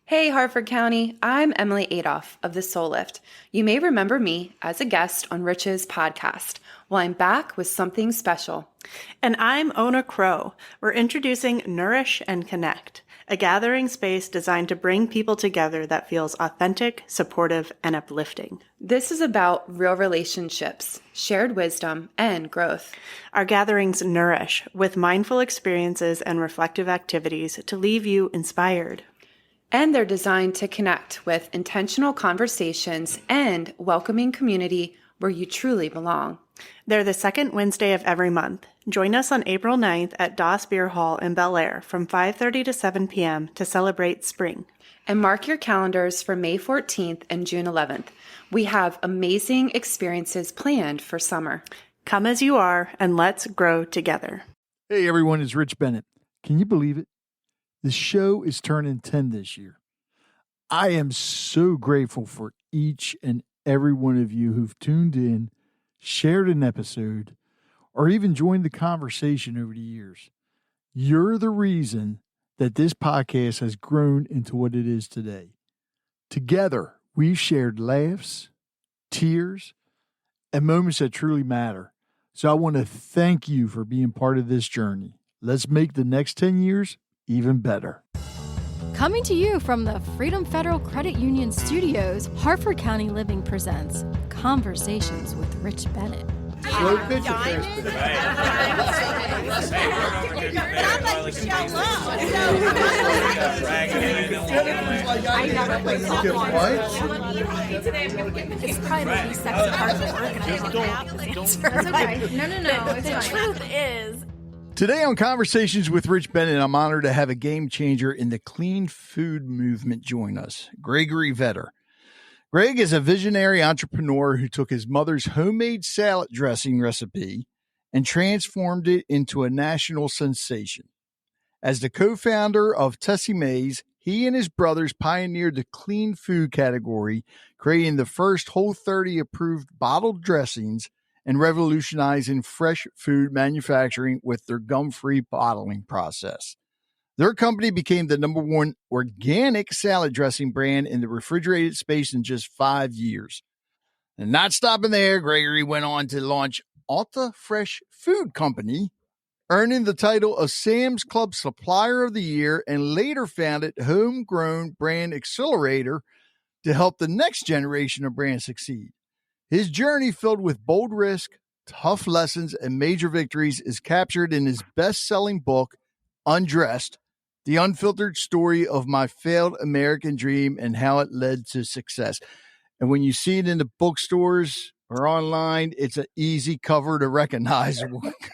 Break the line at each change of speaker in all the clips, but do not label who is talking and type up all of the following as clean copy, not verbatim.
Hey, Harford County. I'm Emily Adolph of The Soul Lift. You may remember me as a guest on Rich's podcast. Well, I'm back with something special.
And I'm Ona Crow. We're introducing Nourish and Connect, a gathering space designed to bring people together that feels authentic, supportive, and uplifting.
This is about real relationships, shared wisdom, and growth.
Our gatherings nourish with mindful experiences and reflective activities to leave you inspired.
And they're designed to connect with intentional conversations and welcoming community where you truly belong.
They're the second Wednesday of every month. Join us on April 9th at Doss Beer Hall in Bel Air from 5:30 to 7 p.m. to celebrate spring.
And mark your calendars for May 14th and June 11th. We have amazing experiences planned for summer.
Come as you are and let's grow together.
Hey everyone, it's Rich Bennett. Can you believe it? The show is turning 10 this year. I am so grateful for each and every one of you who've tuned in, shared an episode, or even joined the conversation over the years. You're the reason that this podcast has grown into what it is today. Together, we've shared laughs, tears, and moments that truly matter. So I want to thank you for being part of this journey. Let's make the next 10 years even better.
Coming to you from the Freedom Federal Credit Union Studios, Harford County Living presents Conversations with Rich Bennett.
Slow pitch or fast pitch?
It's probably the least sexy part of the work, and I don't know how to answer. No. The truth is...
Today on Conversations with Rich Bennett, I'm honored to have a game changer in the clean food movement join us, Gregory Vetter. Greg is a visionary entrepreneur who took his mother's homemade salad dressing recipe and transformed it into a national sensation. As the co-founder of Tessemae, he and his brothers pioneered the clean food category, creating the first Whole30 approved bottled dressings and revolutionizing fresh food manufacturing with their gum-free bottling process. Their company became the #1 organic salad dressing brand in the refrigerated space in just 5 years. And not stopping there, Gregory went on to launch Alta Fresh Food Company, earning the title of Sam's Club Supplier of the Year, and later founded Homegrown brand Accelerator to help the next generation of brands succeed. His journey, filled with bold risk, tough lessons, and major victories, is captured in his best-selling book, Undressed, the unfiltered story of my failed American dream and how it led to success. And when you see it in the bookstores or online, it's an easy cover to recognize.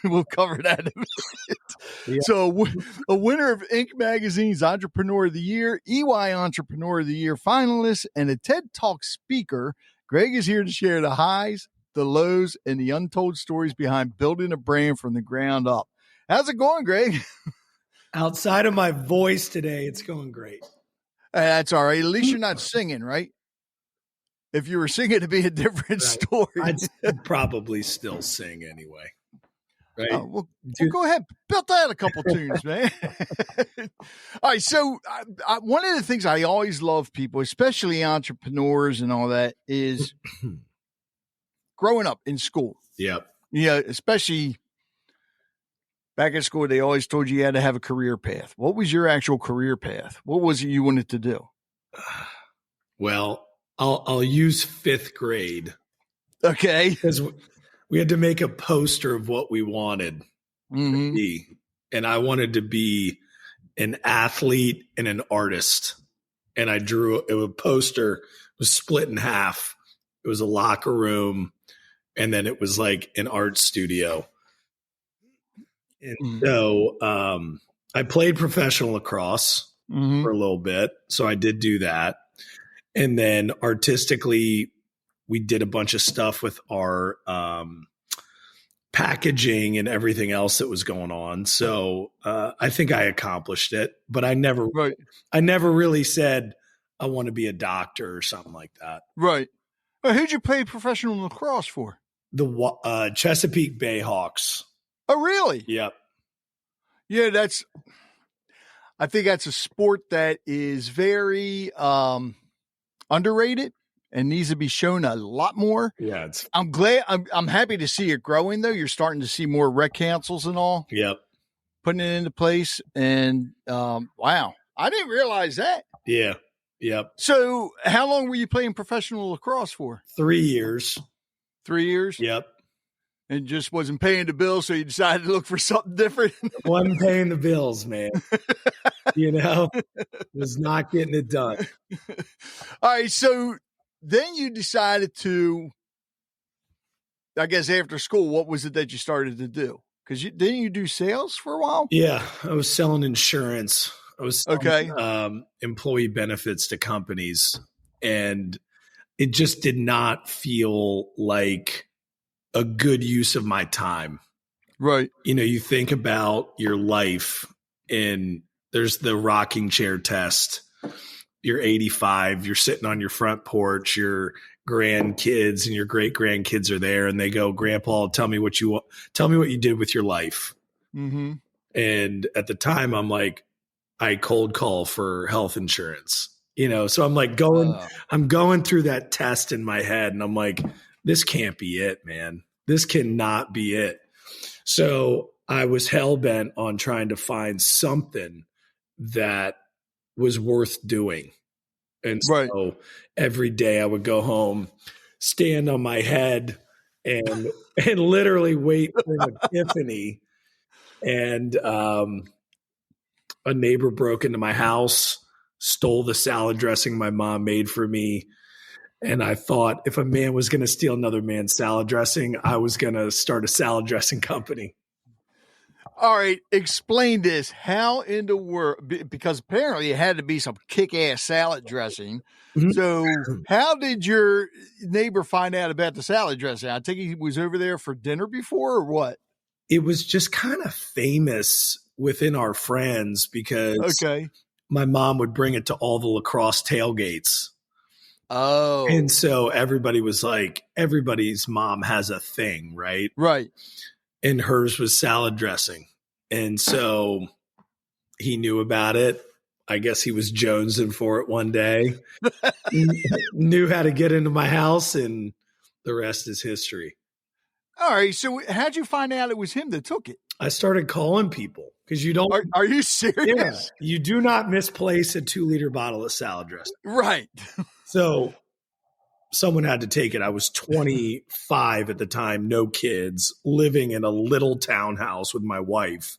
We'll cover that in a minute. Yeah. So a winner of Inc. Magazine's Entrepreneur of the Year, EY Entrepreneur of the Year finalist, and a TED Talk speaker, Greg is here to share the highs, the lows, and the untold stories behind building a brand from the ground up. How's it going, Greg?
Outside of my voice today, it's going great.
That's all right. At least you're not singing, right? If you were singing, it'd be a different story.
I'd probably still sing anyway. Right?
Well, go ahead. Build out a couple tunes, man. All right. So one of the things I always love people, especially entrepreneurs and all that, is growing up in school.
Yep.
Yeah, especially back at school, they always told you had to have a career path. What was your actual career path? What was it you wanted to do?
Well, I'll use 5th grade.
Okay.
Because we had to make a poster of what we wanted to be. And I wanted to be an athlete and an artist. And I drew a poster, was split in half. It was a locker room. And then it was like an art studio. And so I played professional lacrosse for a little bit. So I did do that. And then artistically, we did a bunch of stuff with our packaging and everything else that was going on. So I think I accomplished it, but I never really said I want to be a doctor or something like that.
Right. Well, who'd you play professional lacrosse for?
The Chesapeake Bay Hawks.
Oh, really?
Yep.
Yeah, I think that's a sport that is very underrated and needs to be shown a lot more.
Yeah,
I'm happy to see it growing though. You're starting to see more rec councils and all.
Yep.
Putting it into place. And wow, I didn't realize that.
Yeah. Yep.
So how long were you playing professional lacrosse for?
3 years.
3 years?
Yep.
And just wasn't paying the bill, so you decided to look for something different?
Wasn't paying the bills, man. Was not getting it done.
All right, so then you decided to, I guess after school, what was it that you started to do? Because didn't you do sales for a while?
Yeah, I was selling insurance. I was selling, employee benefits to companies, and it just did not feel like a good use of my time.
Right.
You think about your life, and there's the rocking chair test. You're 85, you're sitting on your front porch, your grandkids and your great grandkids are there, and they go, "Grandpa, tell me what you did with your life."
Mm-hmm.
And at the time, I'm like, I cold call for health insurance, so I'm like I'm going through that test in my head, and I'm like, this can't be it, man. This cannot be it. So I was hell bent on trying to find something that was worth doing. And so every day I would go home, stand on my head and literally wait for an epiphany. And a neighbor broke into my house, stole the salad dressing my mom made for me. And I thought if a man was going to steal another man's salad dressing, I was going to start a salad dressing company.
All right, explain this. How in the world, because apparently it had to be some kick-ass salad dressing. Mm-hmm. So how did your neighbor find out about the salad dressing? I think he was over there for dinner before, or what?
It was just kind of famous within our friends because my mom would bring it to all the lacrosse tailgates.
Oh.
And so everybody was like, everybody's mom has a thing, right?
Right.
And hers was salad dressing. And so he knew about it. I guess he was jonesing for it one day. Knew how to get into my house, and the rest is history.
All right. So how'd you find out it was him that took it?
I started calling people because you don't.
Are you serious?
Yeah. You do not misplace a 2-liter bottle of salad dressing.
Right.
So someone had to take it. I was 25 at the time, no kids, living in a little townhouse with my wife.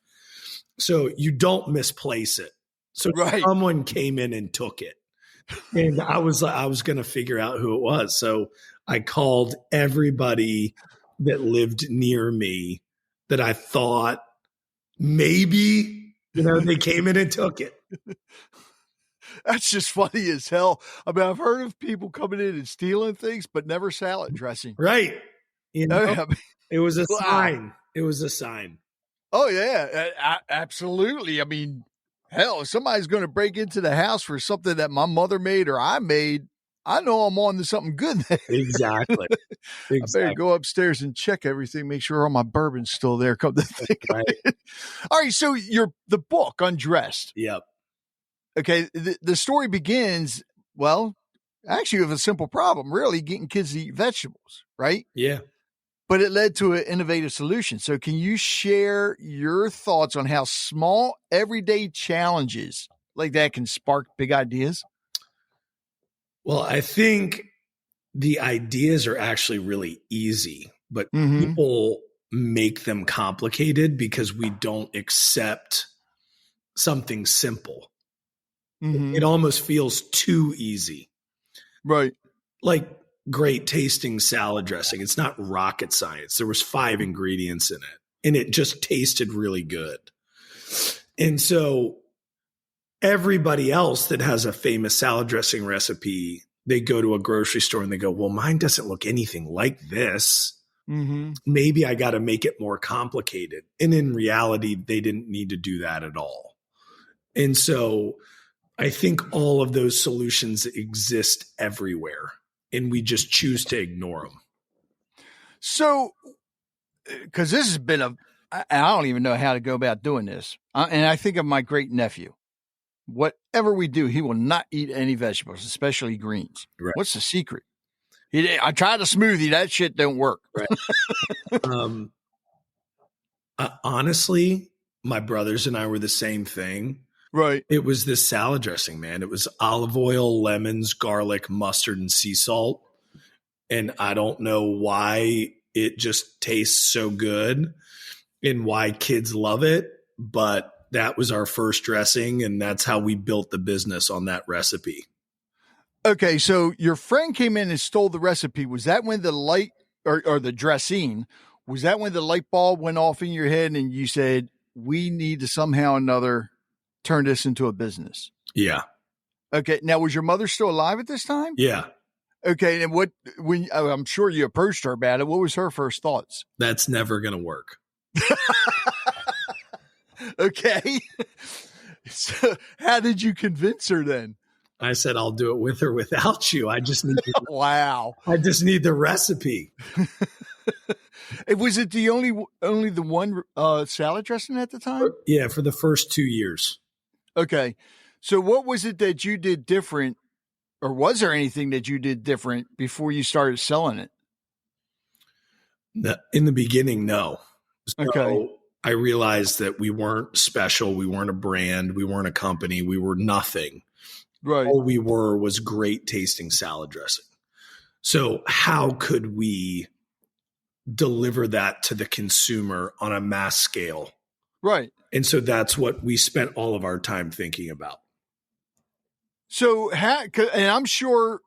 So you don't misplace it. So someone came in and took it. And I was going to figure out who it was. So I called everybody that lived near me that I thought maybe, they came in and took it.
That's just funny as hell. I mean, I've heard of people coming in and stealing things, but never salad dressing.
Right. It was a sign. It was a sign.
Oh, yeah, absolutely. I mean, hell, if somebody's going to break into the house for something that my mother made or I made, I know I'm on to something good there.
Exactly.
I better go upstairs and check everything, make sure all my bourbon's still there. Come to think of it. All right, so the book, Undressed.
Yep.
Okay, the story begins, actually with a simple problem, really, getting kids to eat vegetables, right?
Yeah.
But it led to an innovative solution. So can you share your thoughts on how small, everyday challenges like that can spark big ideas?
Well, I think the ideas are actually really easy, but people make them complicated because we don't accept something simple. It almost feels too easy.
Right.
Like great tasting salad dressing. It's not rocket science. There was 5 ingredients in it, and it just tasted really good. And so everybody else that has a famous salad dressing recipe, they go to a grocery store and they go, well, mine doesn't look anything like this. Maybe I got to make it more complicated. And in reality, they didn't need to do that at all. And so I think all of those solutions exist everywhere, and we just choose to ignore them.
So, because this has been I don't even know how to go about doing this. And I think of my great nephew. whatever we do, he will not eat any vegetables, especially greens.
Right.
What's the secret? I tried a smoothie. That shit don't work.
Right. Honestly, my brothers and I were the same thing.
Right.
It was this salad dressing, man. It was olive oil, lemons, garlic, mustard, and sea salt. And I don't know why it just tastes so good and why kids love it. But that was our first dressing, and that's how we built the business on that recipe.
Okay, so your friend came in and stole the recipe. Was that when the light or the dressing, was that when the light bulb went off in your head and you said, we need to somehow or another turn this into a business?
Yeah.
Okay. Now, was your mother still alive at this time?
Yeah.
Okay. And I'm sure you approached her about it. What was her first thoughts?
That's never going to work.
Okay. So how did you convince her then?
I said, I'll do it with or without you. I just need
wow.
I just need the recipe.
Was it the only the one salad dressing at the time?
Yeah, for the first 2 years.
Okay. So what was it that you did different, or was there anything that you did different before you started selling it?
In the beginning, no. So
okay.
I realized that we weren't special. We weren't a brand. We weren't a company. We were nothing.
Right.
All we were was great tasting salad dressing. So how could we deliver that to the consumer on a mass scale?
Right.
And so that's what we spent all of our time thinking about.
So, and I'm sure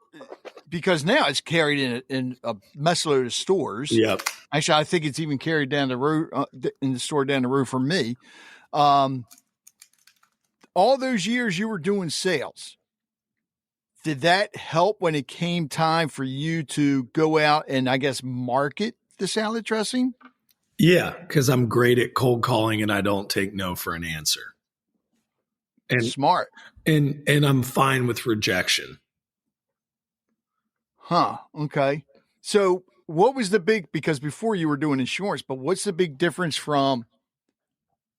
because now it's carried in a mess load of stores.
Yep.
Actually, I think it's even carried down the road in the store down the road from me. All those years you were doing sales, did that help when it came time for you to go out and, I guess, market the salad dressing?
Yeah, because I'm great at cold calling and I don't take no for an answer. And
smart.
And I'm fine with rejection.
Huh. Okay. So what was the because before you were doing insurance, but what's the big difference from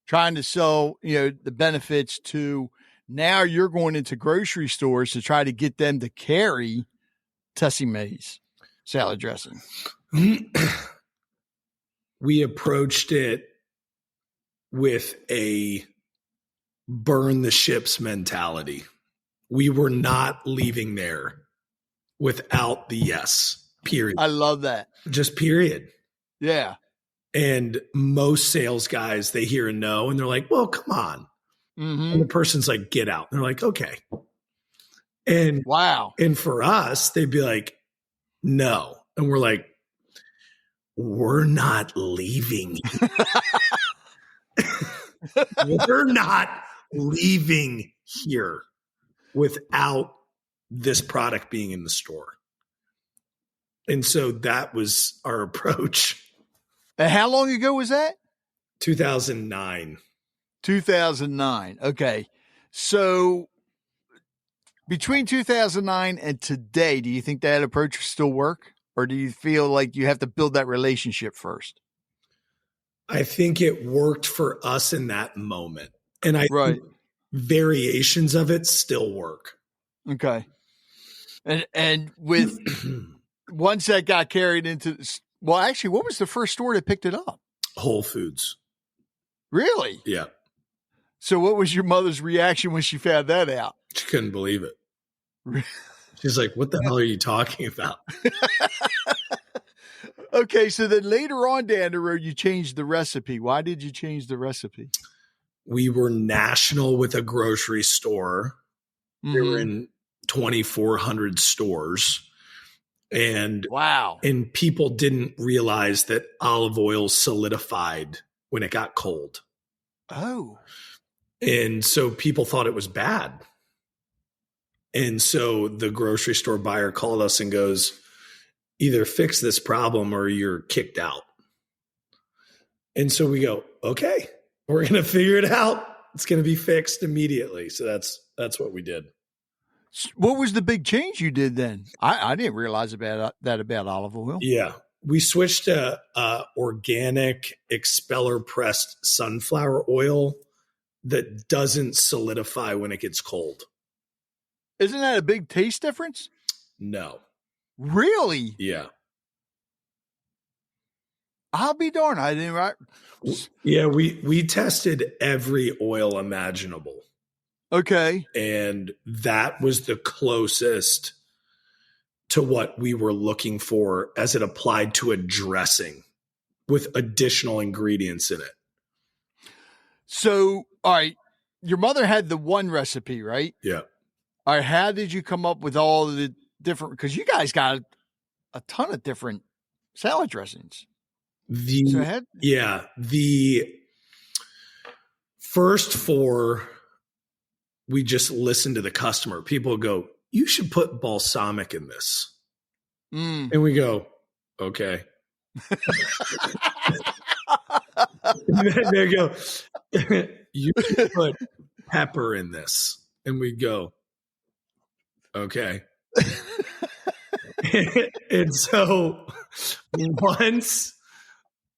trying to sell, the benefits to now you're going into grocery stores to try to get them to carry Tessemae's salad dressing?
We approached it with a burn the ships mentality. We were not leaving there without the yes, period.
I love that.
Just period.
Yeah.
And most sales guys, they hear a no and they're like, well, come on.
Mm-hmm.
And the person's like, get out. And they're like, okay. And
wow.
And for us, they'd be like, no. And we're like, we're not leaving. We're not leaving here without this product being in the store. And so that was our approach.
And how long ago was that?
2009.
2009. Okay. So between 2009 and today, do you think that approach will still work? Or do you feel like you have to build that relationship first?
I think it worked for us in that moment. And I think variations of it still work.
Okay. And with once that got carried into, well, actually, what was the first store that picked it up?
Whole Foods.
Really?
Yeah.
So what was your mother's reaction when she found that out?
She couldn't believe it. She's like, what the hell are you talking about?
Okay, so then later on down the road, you changed the recipe. Why did you change the recipe?
We were national with a grocery store. Mm-hmm. We were in 2,400 stores. And
wow.
And people didn't realize that olive oil solidified when it got cold.
Oh.
And so people thought it was bad. And so the grocery store buyer called us and goes, either fix this problem or you're kicked out. And so we go, okay, we're going to figure it out. It's going to be fixed immediately. So that's what we did.
What was the big change you did then? I didn't realize about olive oil.
Yeah. We switched to organic expeller pressed sunflower oil that doesn't solidify when it gets cold.
Isn't that a big taste difference?
No.
Really?
Yeah.
I'll be darned. I didn't. Right?
Yeah, we tested every oil imaginable.
Okay.
And that was the closest to what we were looking for as it applied to a dressing with additional ingredients in it.
So, all right, your mother had the one recipe, right?
Yeah.
All right, how did you come up with all the different, because you guys got a ton of different salad dressings.
The first four, we just listened to the customer. People go, you should put balsamic in this. And we go, okay. And then they go, you should put pepper in this. And we go, okay. And so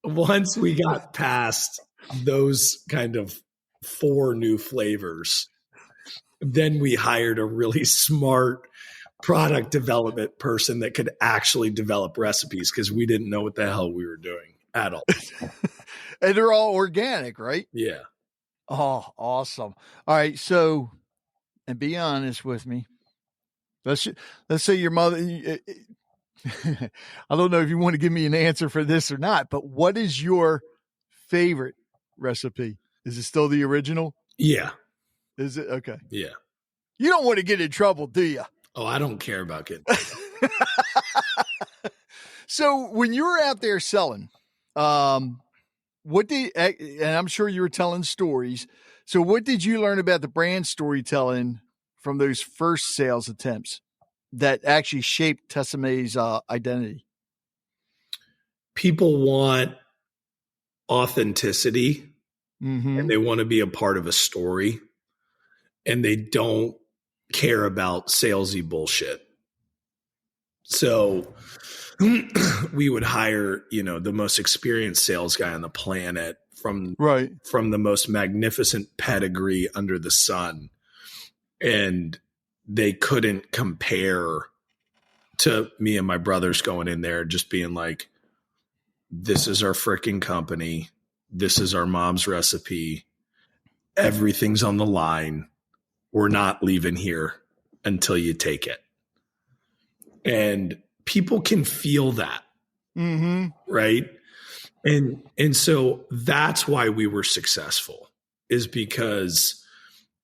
once we got past those kind of 4 new flavors, then we hired a really smart product development person that could actually develop recipes because we didn't know what the hell we were doing at all.
And they're all organic, right?
Yeah.
Oh, awesome. All right. So, and be honest with me. Let's say your mother, I don't know if you want to give me an answer for this or not, but what is your favorite recipe? Is it still the original?
Yeah.
Is it? Okay.
Yeah.
You don't want to get in trouble, do you?
Oh, I don't care about getting.
So when you were out there selling, what did, and I'm sure you were telling stories. So what did you learn about the brand storytelling from those first sales attempts that actually shaped Tessemae's identity?
People want authenticity and they want to be a part of a story, and they don't care about salesy bullshit. So we would hire, the most experienced sales guy on the planet from the most magnificent pedigree under the sun. And they couldn't compare to me and my brothers going in there just being like, this is our freaking company. This is our mom's recipe. Everything's on the line. We're not leaving here until you take it. And people can feel that. Right. And so that's why we were successful, is because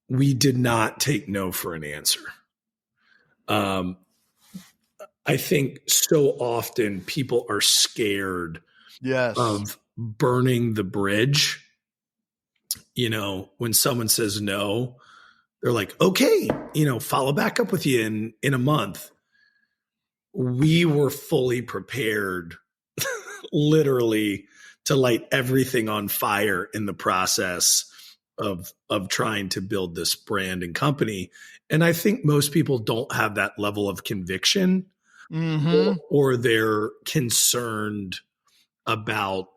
we did not take no for an answer. I think so often people are scared of burning the bridge. When someone says no, they're like, okay, follow back up with you in a month. We were fully prepared, literally, to light everything on fire in the process of trying to build this brand and company. And I think most people don't have that level of conviction, or they're concerned about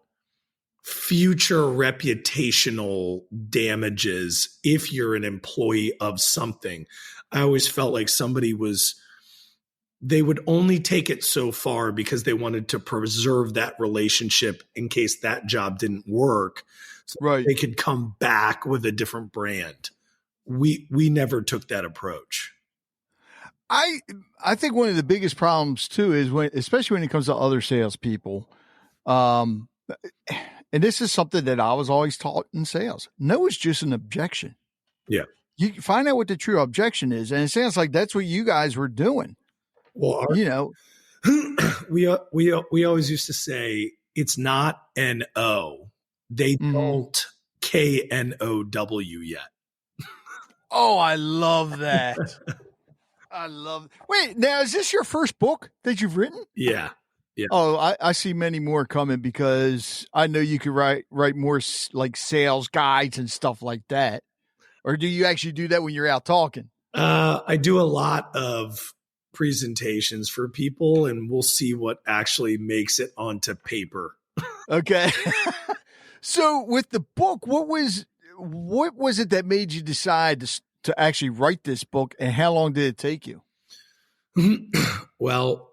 future reputational damages if you're an employee of something. I always felt like they would only take it so far because they wanted to preserve that relationship in case that job didn't work. So they could come back with a different brand. We never took that approach.
I think one of the biggest problems too is especially when it comes to other salespeople, and this is something that I was always taught in sales. No is just an objection.
Yeah.
You find out what the true objection is. And it sounds like that's what you guys were doing.
Well, we always used to say it's not N-O. They don't K-N-O-W yet.
Oh, I love that. Wait, now is this your first book that you've written?
Yeah. Yeah.
Oh, I see many more coming because I know you could write more like sales guides and stuff like that. Or do you actually do that when you're out talking?
I do a lot of presentations for people, and we'll see what actually makes it onto paper.
Okay. So with the book, what was what was it that made you decide to actually write this book, and how long did it take you?
Well,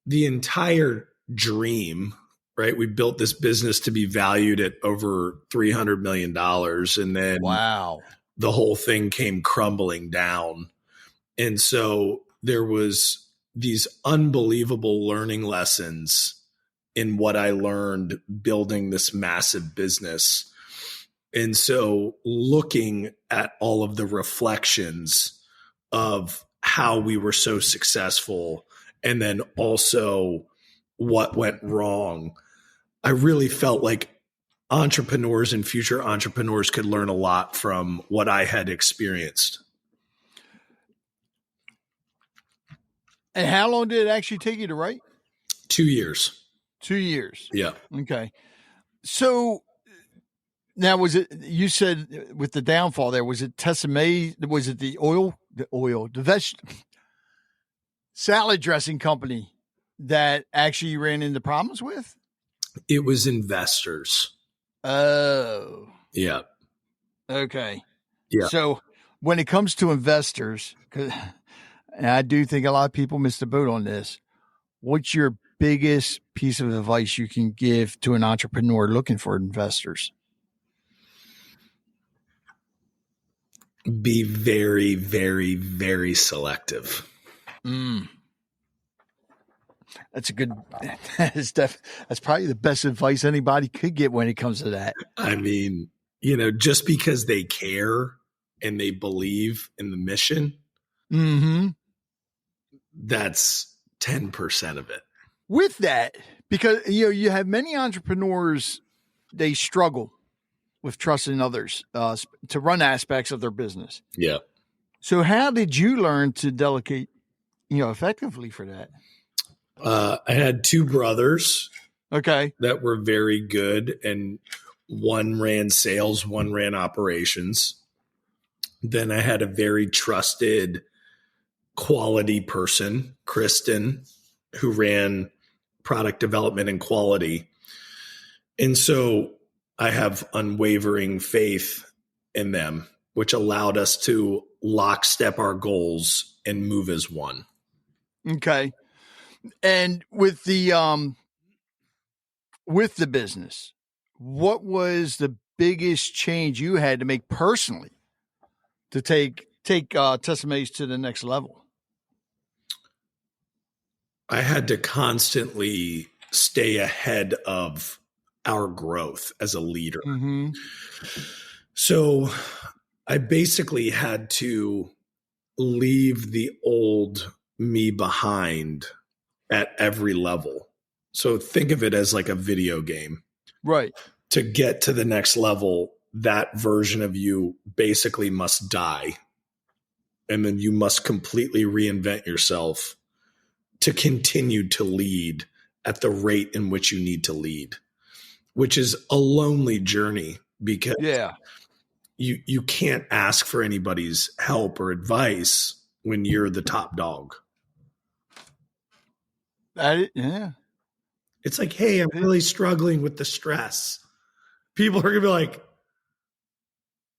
the entire dream, right? We built this business to be valued at over $300 million. And then
wow,
the whole thing came crumbling down. And so there was these unbelievable learning lessons in what I learned building this massive business. And so looking at all of the reflections of how we were so successful and then also what went wrong, I really felt like entrepreneurs and future entrepreneurs could learn a lot from what I had experienced.
And how long did it actually take you to write?
2 years.
2 years.
Yeah.
Okay. So now, you said with the downfall there, was it Tessemae? Was it the salad dressing company that actually ran into problems with?
It was investors.
Oh.
Yeah.
Okay.
Yeah.
So when it comes to investors, and I do think a lot of people miss the boat on this, what's your biggest piece of advice you can give to an entrepreneur looking for investors?
Be very, very, very selective.
That's that's probably the best advice anybody could get when it comes to that.
I mean, just because they care and they believe in the mission, that's 10% of it.
With that, because you have many entrepreneurs, they struggle with trusting others to run aspects of their business.
Yeah.
So how did you learn to delegate, effectively for that?
I had two brothers.
Okay.
That were very good. And one ran sales, one ran operations. Then I had a very trusted quality person, Kristen, who ran product development and quality. And so I have unwavering faith in them, which allowed us to lockstep our goals and move as one.
Okay. And with the business, what was the biggest change you had to make personally to take Tessemae to the next level?
I had to constantly stay ahead of our growth as a leader. Mm-hmm. So I basically had to leave the old me behind at every level. So think of it as like a video game.
Right.
To get to the next level, that version of you basically must die. And then you must completely reinvent yourself to continue to lead at the rate in which you need to lead, which is a lonely journey because you can't ask for anybody's help or advice when you're the top dog. It's like, hey, I'm really struggling with the stress. People are going to be like,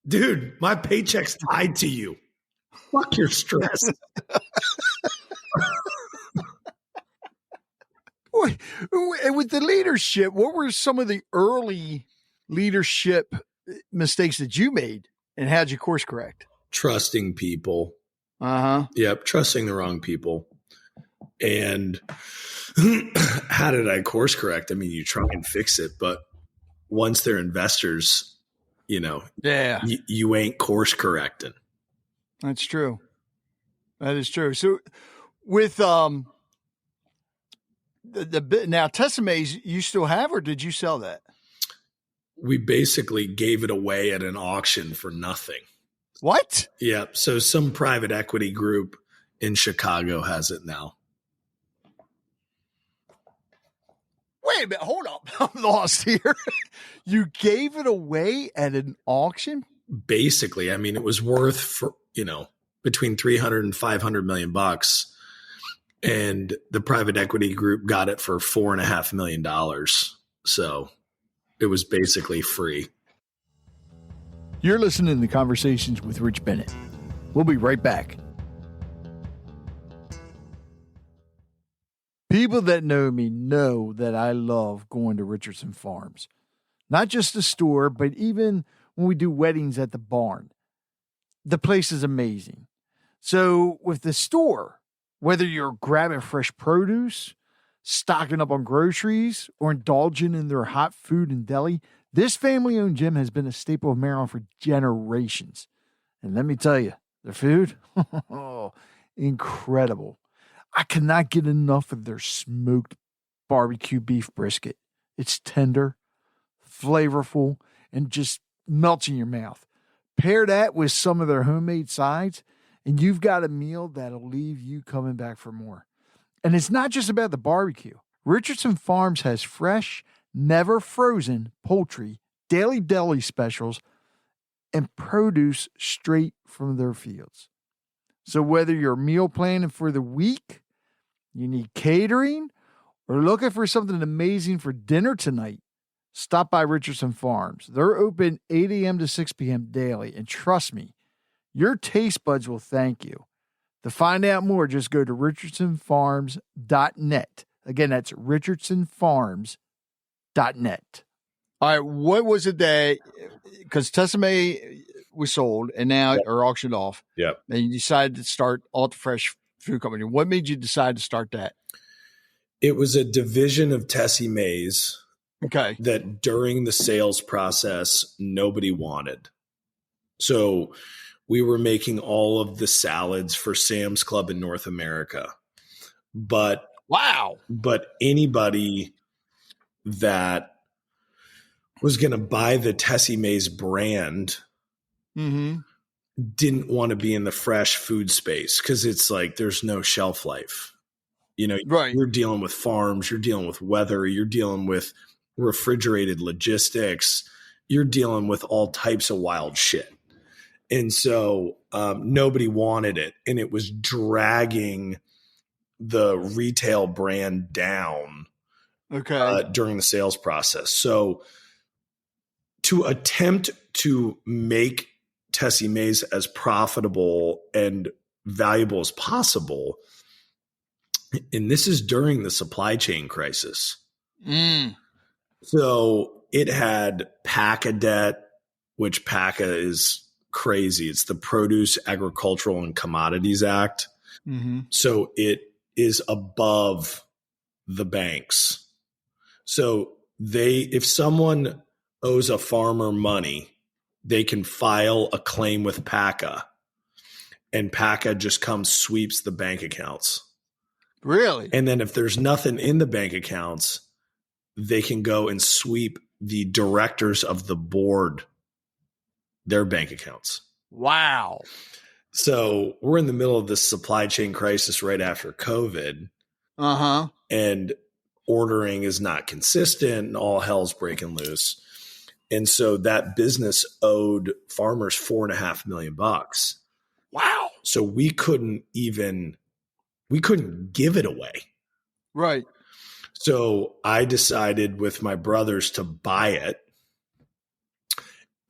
dude, my paycheck's tied to you. Fuck your stress.
And with the leadership, what were some of the early leadership mistakes that you made, and how'd you course correct?
Trusting people. Yep. Trusting the wrong people. And how did I course correct? I mean, you try and fix it, but once they're investors, you ain't course correcting.
That's true. That is true. So with, now Tessemae, you still have, or did you sell that?
We basically gave it away at an auction for nothing.
What?
Yeah. So some private equity group in Chicago has it now.
Wait a minute. Hold up. I'm lost here. You gave it away at an auction?
Basically. I mean, it was worth between 300 and 500 million bucks. And the private equity group got it for $4.5 million. So it was basically free.
You're listening to Conversations with Rich Bennett. We'll be right back. People that know me know that I love going to Richardson Farms. Not just the store, but even when we do weddings at the barn. The place is amazing. So with the store, whether you're grabbing fresh produce, stocking up on groceries, or indulging in their hot food and deli, this family-owned gym has been a staple of Maryland for generations. And let me tell you, their food, incredible. I cannot get enough of their smoked barbecue beef brisket. It's tender, flavorful, and just melts in your mouth. Pair that with some of their homemade sides, and you've got a meal that'll leave you coming back for more. And it's not just about the barbecue. Richardson Farms has fresh, never frozen poultry, daily deli specials, and produce straight from their fields. So whether you're meal planning for the week, you need catering, or looking for something amazing for dinner tonight, stop by Richardson Farms. They're open 8 a.m. to 6 p.m. daily, and trust me, your taste buds will thank you. To find out more, just go to richardsonfarms.net. Again, that's richardsonfarms.net. All right, what was it that, because Tessemae was sold and now or auctioned off.
Yep.
And you decided to start Ultra Fresh Food Company. What made you decide to start that?
It was a division of Tessemae's that during the sales process, nobody wanted. So we were making all of the salads for Sam's Club in North America. But anybody that was going to buy the Tessemae's brand didn't want to be in the fresh food space because it's like there's no shelf life. You're dealing with farms, you're dealing with weather, you're dealing with refrigerated logistics, you're dealing with all types of wild shit. And so nobody wanted it, and it was dragging the retail brand down during the sales process. So to attempt to make Tessemae's as profitable and valuable as possible, and this is during the supply chain crisis. So it had PACA debt, which PACA is crazy. It's the Produce, Agricultural, and Commodities Act. So it is above the banks. So if someone owes a farmer money, they can file a claim with PACA, and PACA just comes, sweeps the bank accounts.
Really?
And then if there's nothing in the bank accounts, they can go and sweep the directors of the board, their bank accounts.
Wow.
So we're in the middle of this supply chain crisis right after COVID. And ordering is not consistent and all hell's breaking loose. And so that business owed farmers $4.5 million.
Wow.
So we couldn't give it away.
Right.
So I decided with my brothers to buy it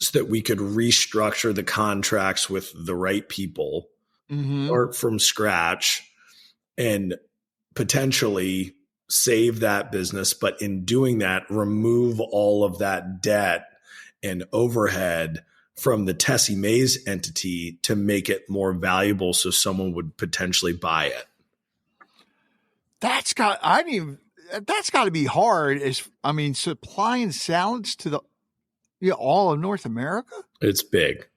so that we could restructure the contracts with the right people, start from scratch, and potentially save that business. But in doing that, remove all of that debt and overhead from the Tessemae's entity to make it more valuable so someone would potentially buy it.
That's got to be hard. Supplying salads to all of North America.
It's big.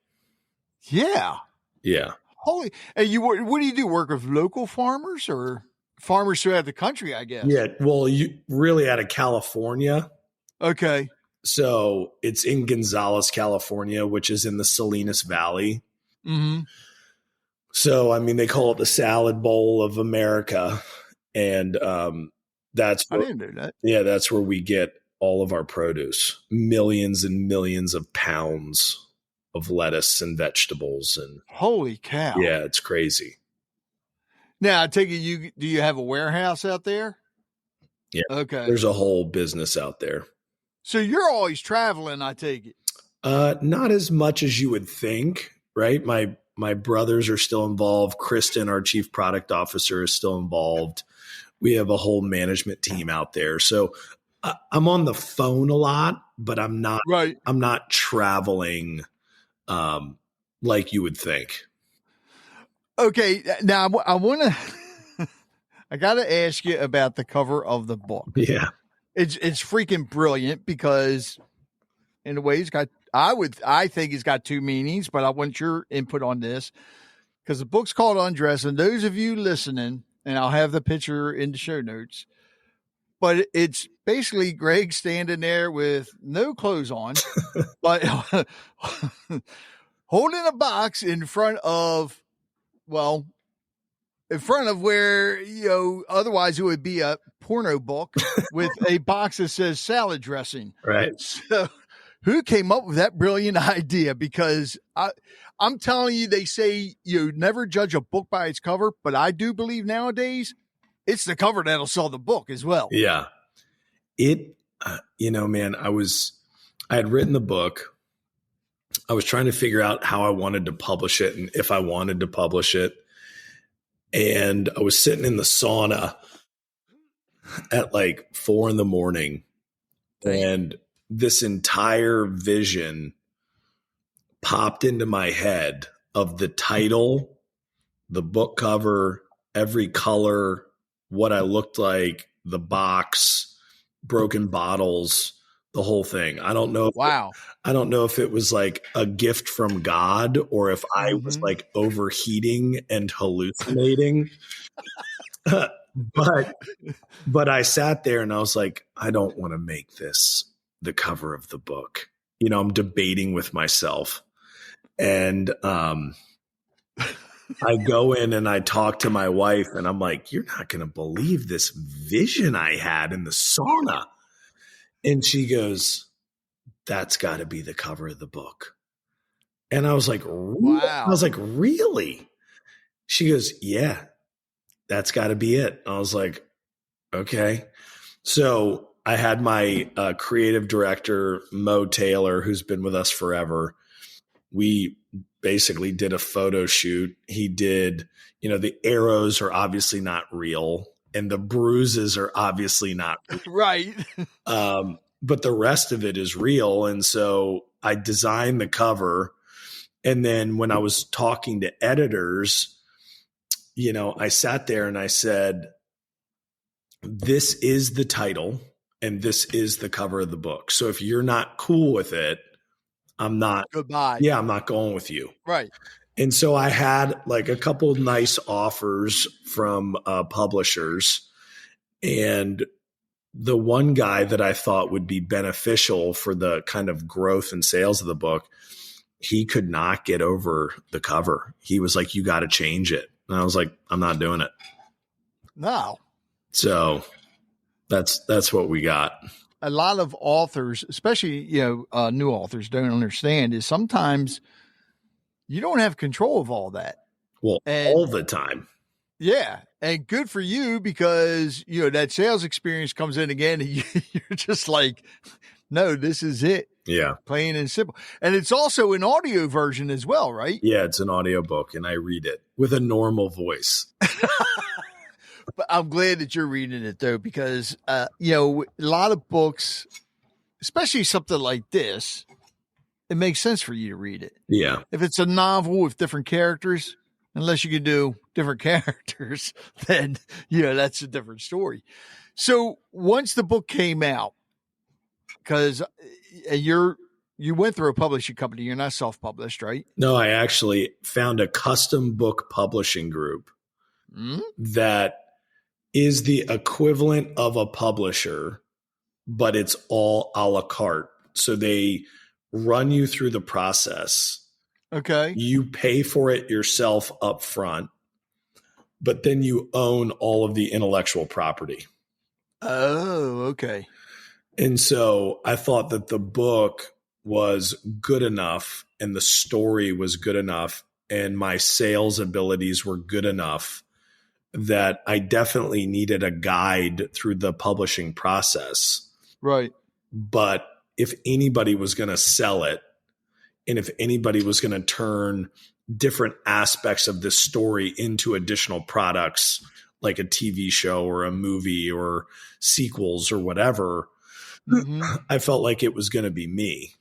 Yeah.
Yeah.
Holy. And what do you do? Work with local farmers or farmers throughout the country, I guess?
Yeah. Well, you really out of California.
Okay.
So it's in Gonzales, California, which is in the Salinas Valley. So, they call it the salad bowl of America. And that's
I didn't know that.
Yeah, that's where we get all of our produce. Millions and millions of pounds of lettuce and vegetables. And
holy cow.
Yeah, it's crazy.
Now, I take it do you have a warehouse out there?
Yeah.
Okay.
There's a whole business out there.
So you're always traveling, I take it.
Not as much as you would think, right? My brothers are still involved. Kristen, our chief product officer, is still involved. We have a whole management team out there. So I'm on the phone a lot, but I'm not
Right.
I'm not traveling like you would think.
Okay, now I want to. I got to ask you about the cover of the book.
Yeah,
it's freaking brilliant because, in a way, I think it's got two meanings, but I want your input on this because the book's called Undressed, and those of you listening, and I'll have the picture in the show notes. But it's basically Greg standing there with no clothes on, but holding a box in front of where, otherwise it would be a porno book with a box that says salad dressing.
right.
So who came up with that brilliant idea? Because I'm telling you, they say you never judge a book by its cover, but I do believe nowadays it's the cover that'll sell the book as well.
Yeah. Man, I had written the book. I was trying to figure out how I wanted to publish it and if I wanted to publish it. And I was sitting in the sauna at like 4 a.m. and this entire vision popped into my head of the title, the book cover, every color, what I looked like, the box, broken bottles, the whole thing. I don't know. I don't know if it was like a gift from God or if I was like overheating and hallucinating. but I sat there and I was like, I don't want to make this the cover of the book. I'm debating with myself. And I go in and I talk to my wife and I'm like, you're not going to believe this vision I had in the sauna. And she goes, that's got to be the cover of the book. And I was like, wow. I was like, really? She goes, yeah, that's got to be it. I was like, okay. So I had my creative director, Mo Taylor, who's been with us forever. We basically did a photo shoot. He did, the arrows are obviously not real and the bruises are obviously not real.
Right.
But the rest of it is real. And so I designed the cover. And then when I was talking to editors, I sat there and I said, this is the title and this is the cover of the book. So if you're not cool with it, I'm not.
Goodbye.
Yeah, I'm not going with you.
Right.
And so I had like a couple of nice offers from publishers. And the one guy that I thought would be beneficial for the kind of growth and sales of the book, he could not get over the cover. He was like, you got to change it. And I was like, I'm not doing it.
No.
So that's what we got.
A lot of authors, especially, new authors, don't understand is sometimes you don't have control of all that.
Well, all the time.
Yeah. And good for you because, that sales experience comes in again and you're just like, no, this is it.
Yeah.
Plain and simple. And it's also an audio version as well, right?
Yeah, it's an audio book and I read it with a normal voice.
But I'm glad that you're reading it though, because, a lot of books, especially something like this, it makes sense for you to read it.
Yeah.
If it's a novel with different characters, unless you can do different characters, then, that's a different story. So once the book came out, because you went through a publishing company, you're not self-published, right?
No, I actually found a custom book publishing group that is the equivalent of a publisher, but it's all a la carte. So they run you through the process.
Okay.
You pay for it yourself up front, but then you own all of the intellectual property.
Oh, okay.
And so I thought that the book was good enough and the story was good enough and my sales abilities were good enough that I definitely needed a guide through the publishing process.
Right.
But if anybody was going to sell it, And if anybody was going to turn different aspects of this story into additional products, like a TV show or a movie or sequels or whatever, I felt like it was going to be me.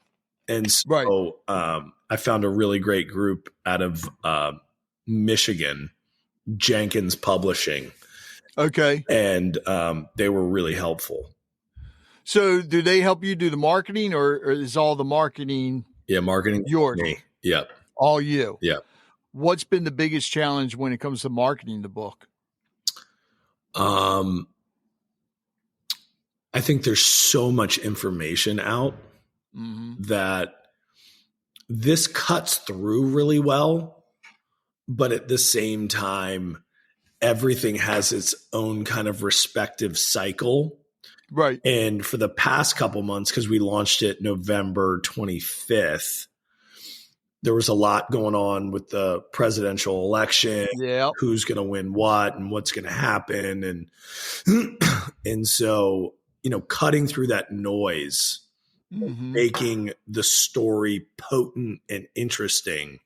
And so I found a really great group out of Michigan, Jenkins Publishing.
Okay.
And they were really helpful.
So do they help you do the marketing, or is all the marketing?
Yeah, marketing.
Yours.
Me. Yep.
All you.
Yep.
What's been the biggest challenge when it comes to marketing the book?
I think there's so much information out that this cuts through really well, but at the same time, everything has its own kind of respective cycle.
Right.
And for the past couple months, because we launched it November 25th, there was a lot going on with the presidential election, who's going to win what and what's going to happen. And so, cutting through that noise, making the story potent and interesting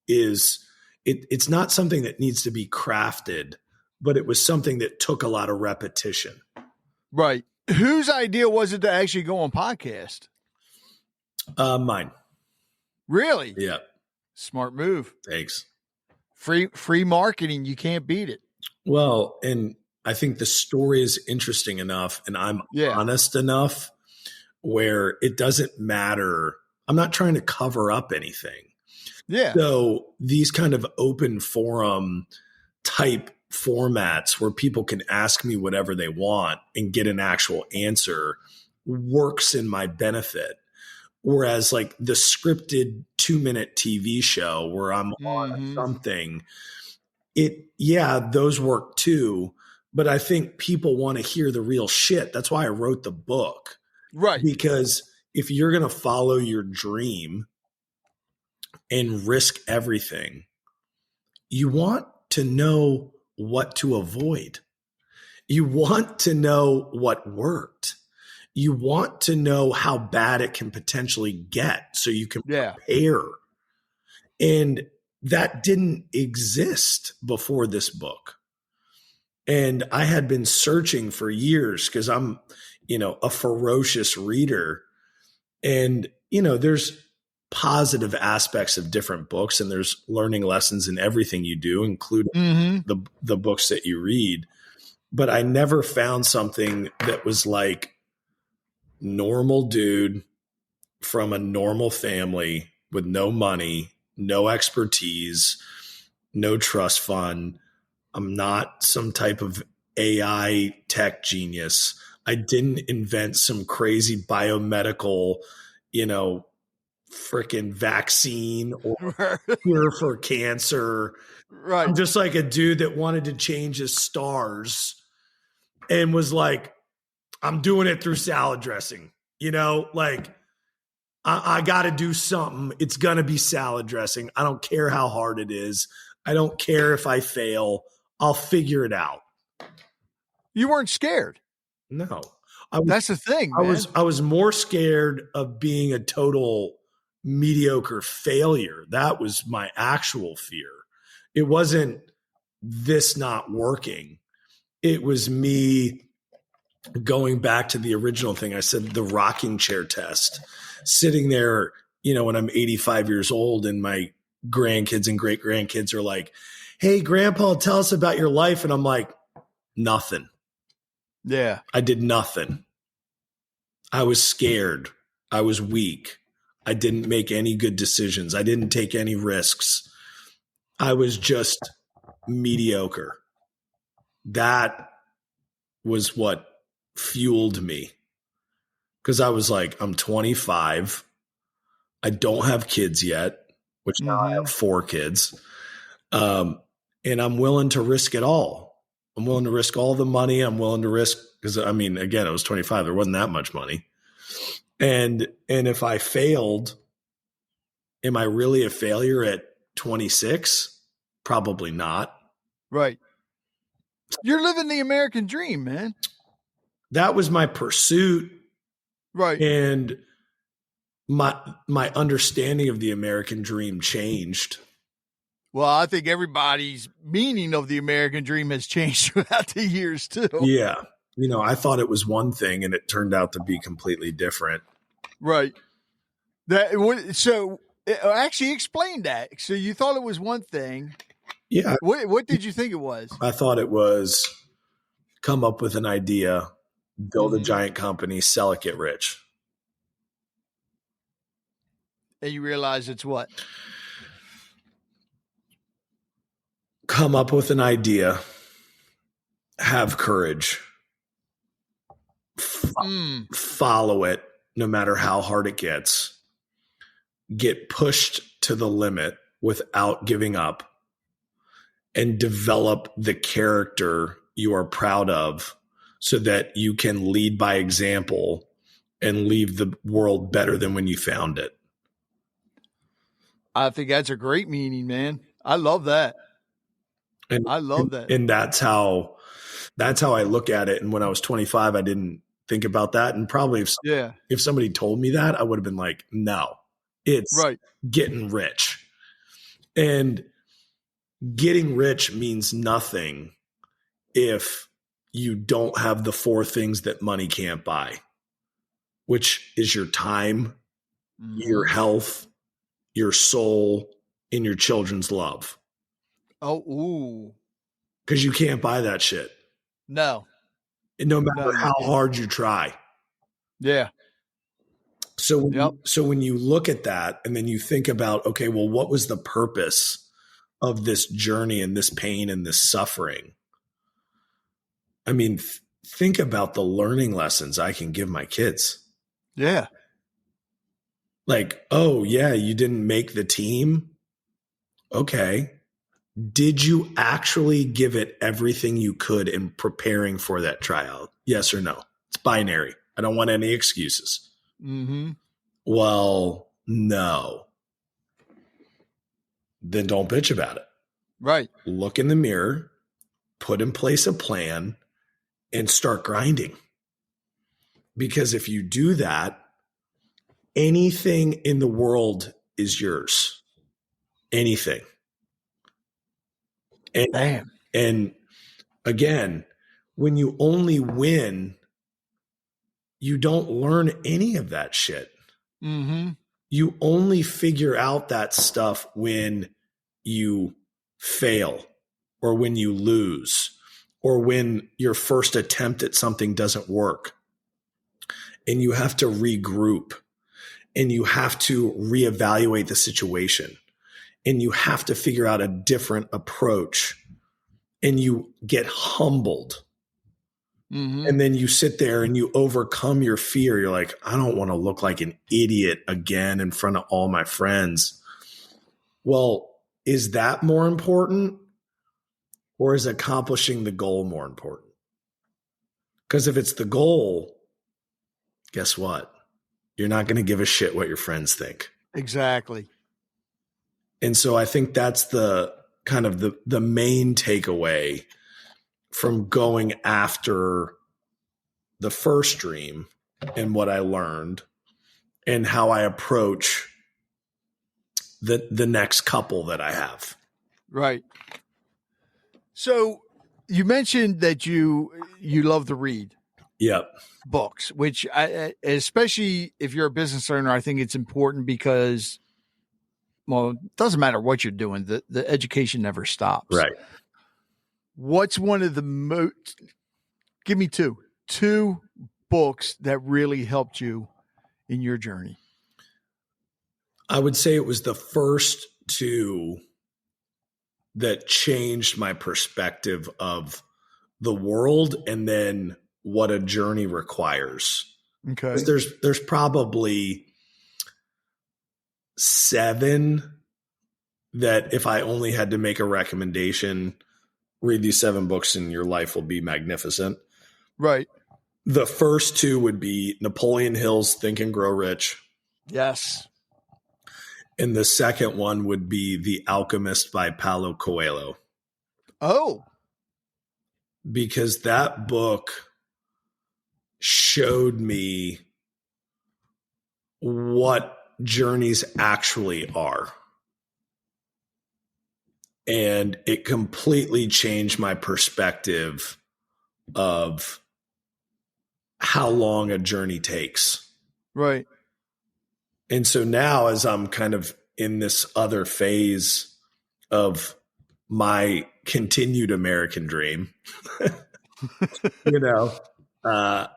it's not something that needs to be crafted, but it was something that took a lot of repetition.
Right. Whose idea was it to actually go on podcast?
Mine.
Really?
Yeah.
Smart move.
Thanks.
Free marketing. You can't beat it.
Well, and I think the story is interesting enough and I'm honest enough where it doesn't matter. I'm not trying to cover up anything.
Yeah.
So these kind of open forum type formats where people can ask me whatever they want and get an actual answer works in my benefit. Whereas like the scripted 2-minute TV show where I'm on something, those work too. But I think people want to hear the real shit. That's why I wrote the book.
Right.
Because if you're going to follow your dream and risk everything, you want to know what to avoid. You want to know what worked. You want to know how bad it can potentially get so you can prepare. And that didn't exist before this book. And I had been searching for years because I'm, a ferocious reader. And, there's positive aspects of different books and there's learning lessons in everything you do, including the books that you read. But I never found something that was like normal dude from a normal family with no money, no expertise, no trust fund. I'm not some type of AI tech genius. I didn't invent some crazy biomedical, freaking vaccine or cure for cancer.
Right.
I'm just like a dude that wanted to change his stars and was like, I'm doing it through salad dressing, I got to do something. It's going to be salad dressing. I don't care how hard it is. I don't care if I fail. I'll figure it out.
You weren't scared.
No.
That's the thing, man.
I was more scared of being a total mediocre failure. That was my actual fear. It wasn't this not working. It was me going back to the original thing. I said the rocking chair test, sitting there, when I'm 85 years old and my grandkids and great grandkids are like, hey, grandpa, tell us about your life. And I'm like, nothing.
Yeah.
I did nothing. I was scared. I was weak. I didn't make any good decisions. I didn't take any risks. I was just mediocre. That was what fueled me. Because I was like, I'm 25. I don't have kids yet, which now I have 4 kids. And I'm willing to risk it all. I'm willing to risk all the money. I'm willing to risk, because again, I was 25. There wasn't that much money. And if I failed, am I really a failure at 26? Probably not.
Right. You're living the American dream, man.
That was my pursuit.
Right.
And my understanding of the American dream changed.
Well, I think everybody's meaning of the American dream has changed throughout the years too.
Yeah. I thought it was one thing and it turned out to be completely different.
Right. So actually explain that. So you thought it was one thing.
Yeah.
What did you think it was?
I thought it was come up with an idea, build a giant company, sell it, get rich.
And you realize it's what?
Come up with an idea, have courage, follow it no matter how hard it gets, get pushed to the limit without giving up, and develop the character you are proud of so that you can lead by example and leave the world better than when you found it.
I think that's a great meaning, man. I love that.
And
I love that.
And that's how I look at it. And when I was 25, I didn't think about that. And probably if somebody told me that, I would have been like, no, it's getting rich. And getting rich means nothing if you don't have the 4 things that money can't buy, which is your time, your health, your soul, and your children's love.
Oh, ooh.
Because you can't buy that shit.
No.
And no matter how hard you try.
Yeah.
So when you look at that and then you think about, okay, well, what was the purpose of this journey and this pain and this suffering? I mean, think about the learning lessons I can give my kids.
Yeah.
Like, oh, yeah, you didn't make the team. Okay. Did you actually give it everything you could in preparing for that tryout? Yes or no? It's binary. I don't want any excuses.
Mm-hmm.
Well, no. Then don't bitch about it.
Right.
Look in the mirror, put in place a plan, and start grinding. Because if you do that, anything in the world is yours. Anything. And again, when you only win, you don't learn any of that shit.
Mm-hmm.
You only figure out that stuff when you fail or when you lose or when your first attempt at something doesn't work. And you have to regroup and you have to reevaluate the situation. And you have to figure out a different approach and you get humbled. Mm-hmm. And then you sit there and you overcome your fear. You're like, I don't want to look like an idiot again in front of all my friends. Well, is that more important or is accomplishing the goal more important? Because if it's the goal, guess what? You're not going to give a shit what your friends think.
Exactly.
And so I think that's the kind of the main takeaway from going after the first dream and what I learned and how I approach the next couple that I have.
Right. So you mentioned that you love to read.
Yep.
Books, which especially if you're a business owner, I think it's important because, well, it doesn't matter what you're doing. The education never stops.
Right.
What's one of the most, give me two books that really helped you in your journey?
I would say it was the first 2 that changed my perspective of the world and then what a journey requires.
Okay.
There's probably 7 that if I only had to make a recommendation, read these 7 books and your life will be magnificent.
Right.
The first 2 would be Napoleon Hill's Think and Grow Rich.
Yes.
And the second one would be The Alchemist by Paulo Coelho.
Oh.
Because that book showed me what journeys actually are. And it completely changed my perspective of how long a journey takes.
Right.
And so now, as I'm kind of in this other phase of my continued American dream, I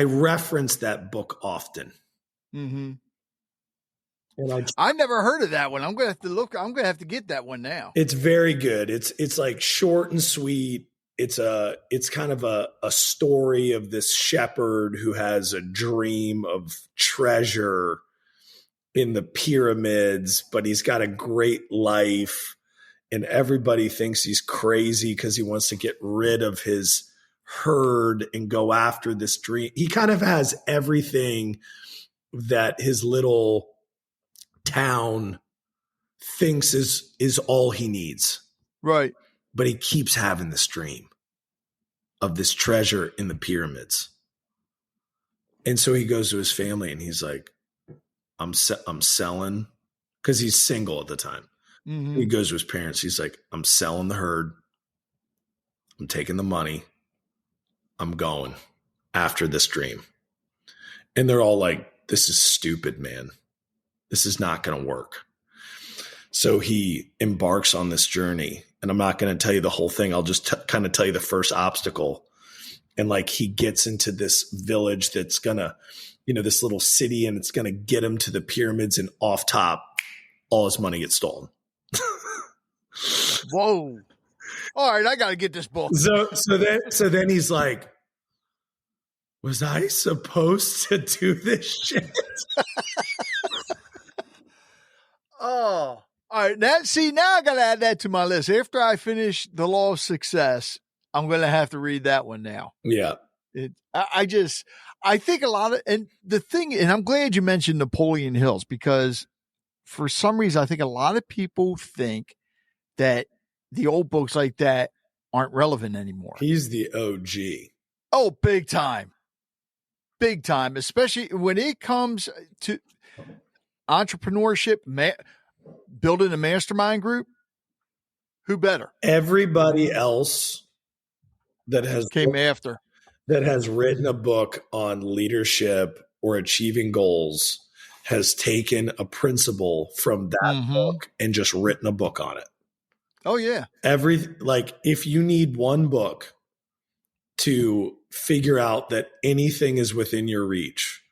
reference that book often.
Mm-hmm.
And
I've never heard of that one. I'm going to have to get that one now.
It's very good. It's like short and sweet. It's kind of a story of this shepherd who has a dream of treasure in the pyramids, but he's got a great life, and everybody thinks he's crazy because he wants to get rid of his herd and go after this dream. He kind of has everything that his little town thinks is all he needs.
Right.
But he keeps having this dream of this treasure in the pyramids. And so he goes to his family and he's like, I'm selling, because he's single at the time.
Mm-hmm.
He goes to his parents. He's like, I'm selling the herd. I'm taking the money. I'm going after this dream. And they're all like, this is stupid, man. This is not going to work. So he embarks on this journey. And I'm not going to tell you the whole thing. I'll just kind of tell you the first obstacle. And like he gets into this village that's going to, this little city, and it's going to get him to the pyramids, and off top, all his money gets stolen.
Whoa. All right, I got to get this book.
So then he's like, was I supposed to do this shit?
Oh, all right. Now I got to add that to my list. After I finish The Law of Success, I'm going to have to read that one now.
Yeah.
I think a lot of, and I'm glad you mentioned Napoleon Hills, because for some reason, I think a lot of people think that the old books like that aren't relevant anymore.
He's the OG.
Oh, big time. Big time, especially when it comes to entrepreneurship, building a mastermind group. Who better?
Everybody else that has written a book on leadership or achieving goals has taken a principle from that book and just written a book on it.
Oh yeah.
If you need one book to figure out that anything is within your reach,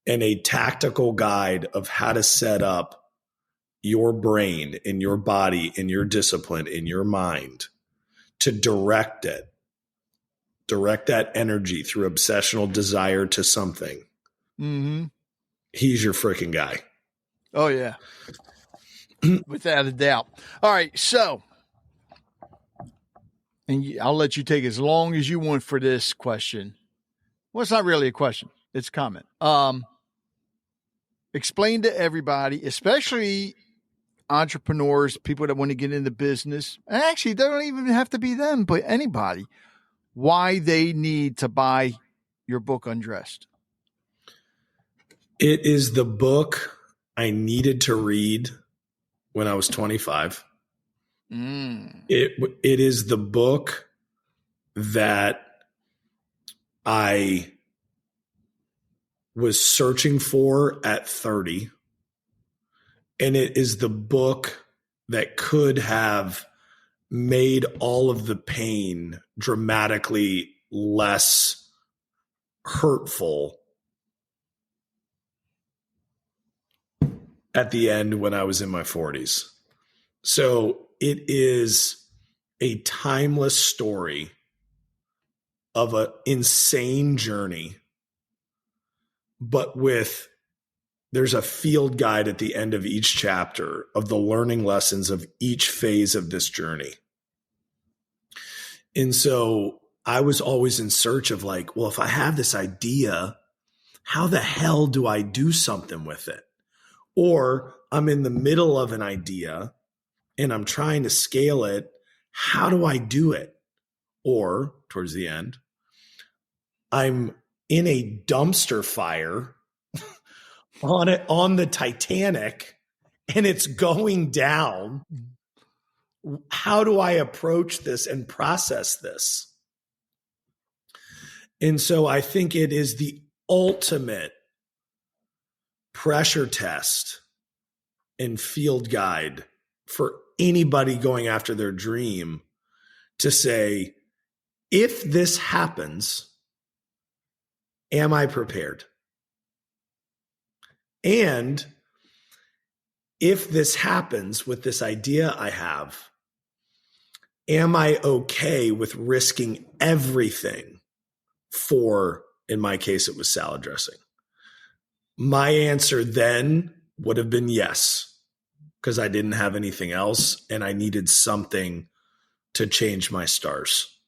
and a tactical guide of how to set up your brain and your body and your discipline in your mind to direct that energy through obsessional desire to something.
Mm-hmm.
He's your freaking guy.
Oh yeah. Without a doubt. All right. So, and I'll let you take as long as you want for this question. Well, it's not really a question. It's a comment. Explain to everybody, especially entrepreneurs, people that want to get into business. And actually, they don't even have to be them, but anybody, why they need to buy your book, Undressed.
It is the book I needed to read when I was 25. It is the book that I was searching for at 30. And it is the book that could have made all of the pain dramatically less hurtful at the end when I was in my 40s. So it is a timeless story of an insane journey, but there's a field guide at the end of each chapter of the learning lessons of each phase of this journey. And so I was always in search of if I have this idea, how the hell do I do something with it? Or I'm in the middle of an idea and I'm trying to scale it. How do I do it? Or towards the end, I'm in a dumpster fire on the Titanic and it's going down. How do I approach this and process this? And so I think it is the ultimate pressure test and field guide for anybody going after their dream to say, if this happens, am I prepared? And if this happens with this idea I have, am I okay with risking everything for, in my case, it was salad dressing? My answer then would have been yes, because I didn't have anything else and I needed something to change my stars.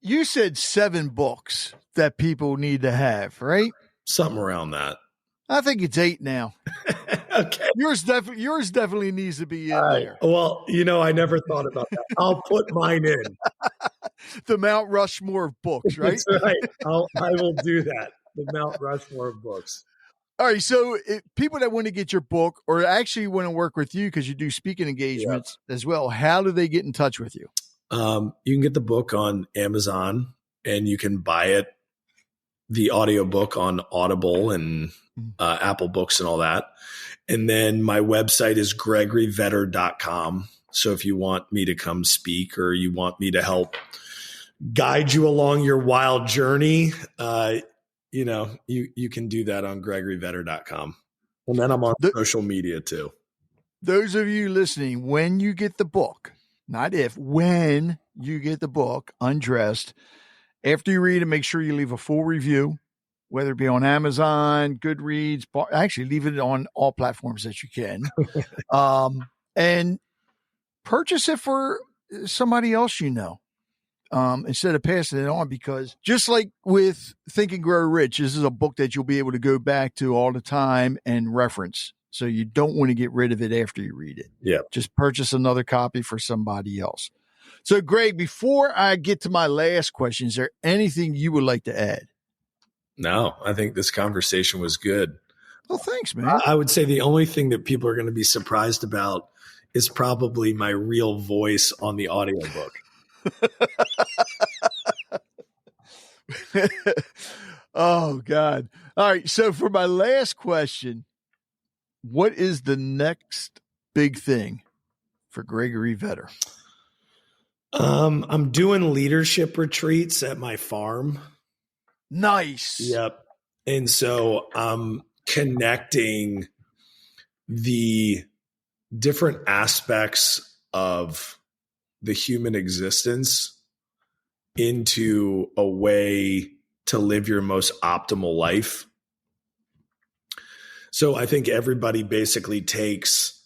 You said 7 books that people need to have, right?
Something around that.
I think it's 8 now.
Okay.
Yours definitely needs to be in there.
Well, I never thought about that. I'll put mine in.
The Mount Rushmore of books, right?
That's right. I will do that. The Mount Rushmore of books.
All right. So people that want to get your book or actually want to work with you because you do speaking engagements as well, how do they get in touch with you?
You can get the book on Amazon and you can buy it, the audiobook on Audible and Apple Books and all that. And then my website is gregoryvetter.com. So if you want me to come speak or you want me to help guide you along your wild journey, you can do that on gregoryvetter.com. And then I'm on social media too.
Those of you listening, when you get the book, not if, when you get the book, Undressed, after you read it, make sure you leave a full review, whether it be on Amazon, Goodreads, actually leave it on all platforms that you can. And purchase it for somebody else instead of passing it on, because just like with Think and Grow Rich, this is a book that you'll be able to go back to all the time and reference. So you don't want to get rid of it after you read it.
Yeah.
Just purchase another copy for somebody else. So Greg, before I get to my last question, is there anything you would like to add?
No, I think this conversation was good.
Well, thanks, man.
I would say the only thing that people are going to be surprised about is probably my real voice on the audiobook.
Oh, God. All right. So for my last question, what is the next big thing for Gregory Vetter?
I'm doing leadership retreats at my farm.
Nice.
Yep. And so I'm connecting the different aspects of the human existence into a way to live your most optimal life. So I think everybody basically takes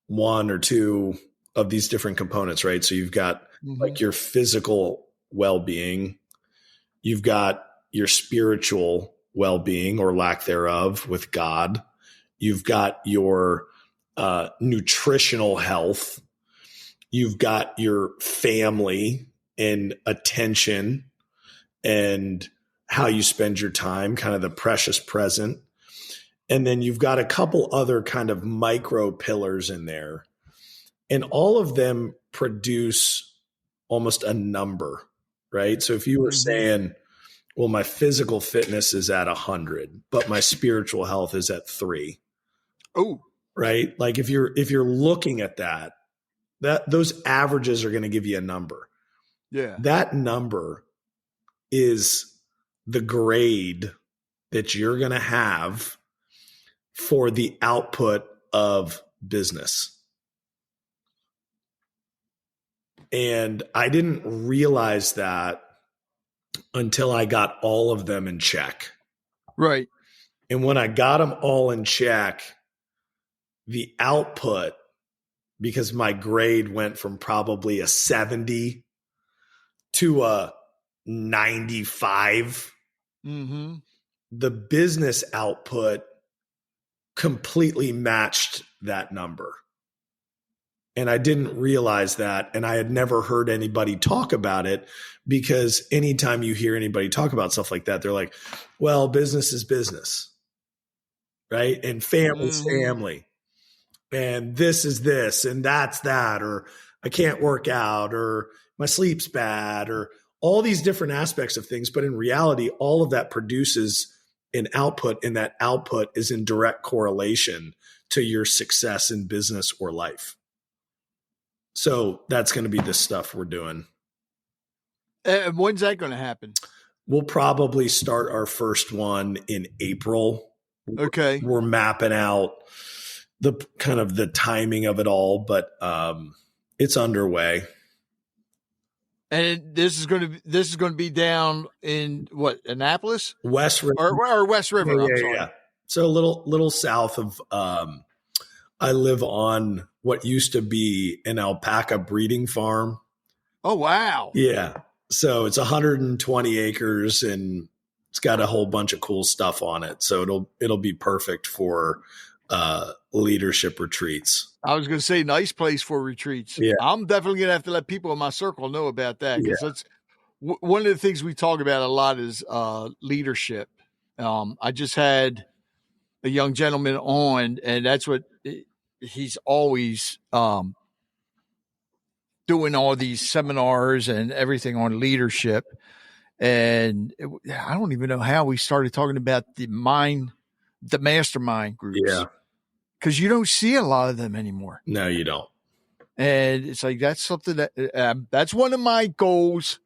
one or two of these different components, right? So you've got like your physical well-being, you've got your spiritual well-being or lack thereof with God, you've got your nutritional health, you've got your family and attention and how you spend your time, kind of the precious present. And then you've got a couple other kind of micro pillars in there. And all of them produce almost a number, right? So if you were saying, well, my physical fitness is at 100, but my spiritual health is at 3.
Oh,
right. Like if you're looking at that those averages are going to give you a number.
Yeah.
That number is the grade that you're going to have for the output of business. And I didn't realize that until I got all of them in check.
Right.
And when I got them all in check, the output, because my grade went from probably a 70 to a 95, the business output completely matched that number. And I didn't realize that. And I had never heard anybody talk about it, because anytime you hear anybody talk about stuff like that, they're like, well, business is business, right? And family's family. And this is this, and that's that, or I can't work out, or my sleep's bad, or all these different aspects of things. But in reality, all of that produces an output, and that output is in direct correlation to your success in business or life. So that's going to be the stuff we're doing.
When's that going to happen?
We'll probably start our first one in April.
Okay.
We're mapping out the kind of the timing of it all, but it's underway.
And this is going to be down in what, Annapolis?
West River.
Or West River.
Yeah,
I'm sorry.
Yeah. So a little south of I live on what used to be an alpaca breeding farm.
Oh, wow.
Yeah. So it's 120 acres, and it's got a whole bunch of cool stuff on it. So it'll be perfect for leadership retreats.
I was going to say, nice place for retreats.
Yeah.
I'm definitely going to have to let people in my circle know about that, because that's one of the things we talk about a lot is leadership. I just had a young gentleman on, and that's what he's always doing, all these seminars and everything on leadership. And I don't even know how we started talking about the mastermind groups.
Yeah.
Because you don't see a lot of them anymore.
No, you don't.
And it's like, that's something that that's one of my goals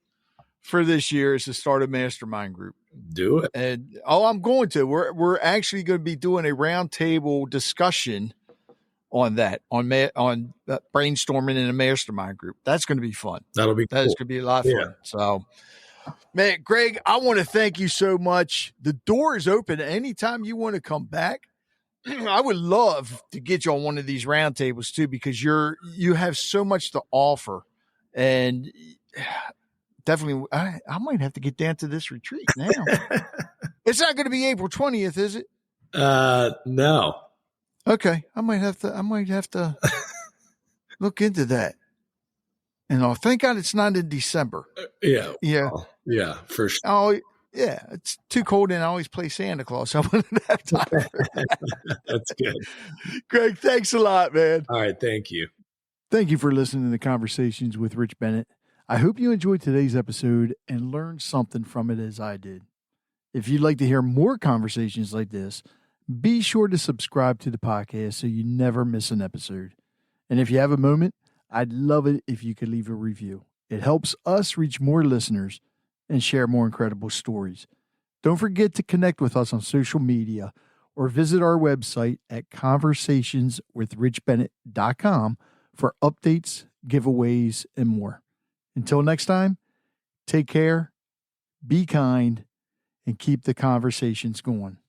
for this year, is to start a mastermind group.
Do it.
And I'm going to. We're actually going to be doing a roundtable discussion on that, on brainstorming in a mastermind group. That's going to be fun.
That'll be
That
cool.
is going to be a lot of fun. So, man, Greg, I want to thank you so much. The door is open anytime you want to come back. I would love to get you on one of these roundtables too, because you have so much to offer, and definitely I might have to get down to this retreat now. It's not going to be April 20th, is it?
No.
Okay, I might have to look into that. And thank God it's not in December.
Yeah.
Yeah.
Well, yeah, for sure.
Oh, yeah. It's too cold, and I always play Santa Claus. I wouldn't have time for that.
That's good.
Greg, thanks a lot, man.
All right. Thank you.
Thank you for listening to Conversations with Rich Bennett. I hope you enjoyed today's episode and learned something from it as I did. If you'd like to hear more conversations like this, be sure to subscribe to the podcast so you never miss an episode. And if you have a moment, I'd love it if you could leave a review. It helps us reach more listeners and share more incredible stories. Don't forget to connect with us on social media or visit our website at conversationswithrichbennett.com for updates, giveaways, and more. Until next time, take care, be kind, and keep the conversations going.